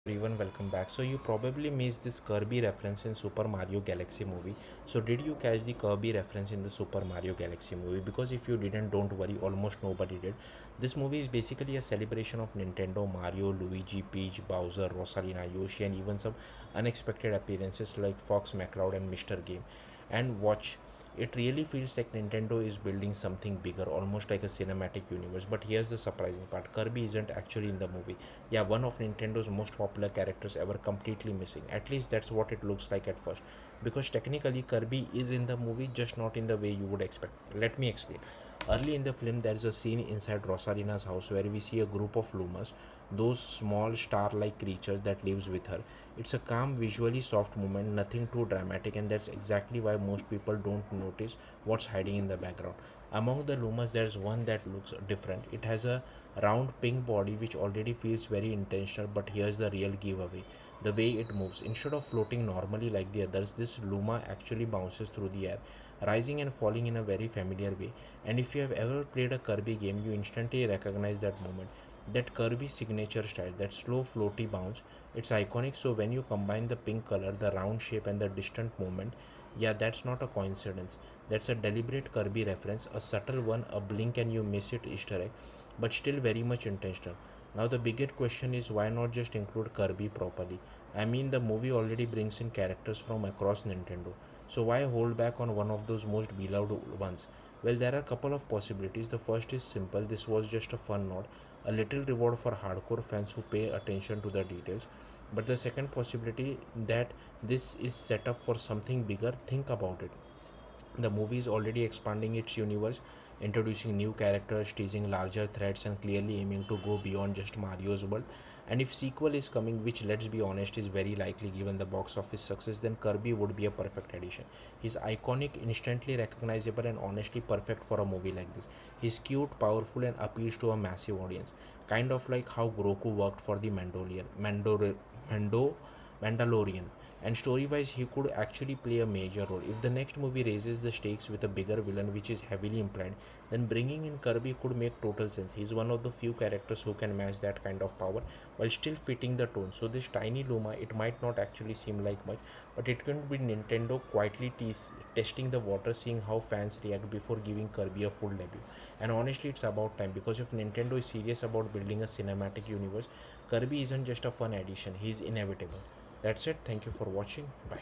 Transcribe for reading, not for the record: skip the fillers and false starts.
Everyone, welcome back. So you probably missed this Kirby reference in Super Mario Galaxy movie. So did you catch the Kirby reference in the Super Mario Galaxy movie? Because if you didn't, don't worry, almost nobody did. This movie is basically a celebration of Nintendo, Mario, Luigi, Peach, Bowser, Rosalina, Yoshi, and even some unexpected appearances like Fox McCloud and Mr. Game. And watch, it really feels like Nintendo is building something bigger, almost like a cinematic universe. But here's the surprising part: Kirby isn't actually in the movie. Yeah, one of Nintendo's most popular characters ever completely missing. At least that's what it looks like at first. Because technically, Kirby is in the movie, just not in the way you would expect. Let me explain. Early in the film, there is a scene inside Rosalina's house where we see a group of Lumas, those small star-like creatures that lives with her. It's a calm, visually soft moment, nothing too dramatic, and that's exactly why most people don't notice what's hiding in the background. Among the Lumas, there's one that looks different. It has a round pink body which already feels very intentional, but here's the real giveaway: the way it moves. Instead of floating normally like the others, this Luma actually bounces through the air, rising and falling in a very familiar way. And if you have ever played a Kirby game, you instantly recognize that moment. That Kirby signature style, that slow floaty bounce, it's iconic. So when you combine the pink color, the round shape, and the distant movement, yeah, that's not a coincidence. That's a deliberate Kirby reference, a subtle one, a blink and you miss it Easter egg, but still very much intentional. Now, the bigger question is, why not just include Kirby properly? I mean, the movie already brings in characters from across Nintendo, so why hold back on one of those most beloved ones? Well, there are a couple of possibilities. The first is simple: this was just a fun nod, a little reward for hardcore fans who pay attention to the details. But the second possibility, that this is set up for something bigger. Think about it: the movie is already expanding its universe, introducing new characters, teasing larger threats, and clearly aiming to go beyond just Mario's world. And if sequel is coming, which let's be honest is very likely given the box office success, then Kirby would be a perfect addition. He's iconic, instantly recognizable, and honestly perfect for a movie like this. He's cute, powerful, and appeals to a massive audience. Kind of like how Grogu worked for the Mando, Mandalorian. And story wise, he could actually play a major role. If the next movie raises the stakes with a bigger villain, which is heavily implied, then bringing in Kirby could make total sense. He's one of the few characters who can match that kind of power while still fitting the tone. So, this tiny Luma, it might not actually seem like much, but it can be Nintendo quietly testing the water, seeing how fans react before giving Kirby a full debut. And honestly, it's about time, because if Nintendo is serious about building a cinematic universe, Kirby isn't just a fun addition, he's inevitable. That's it. Thank you for watching. Bye.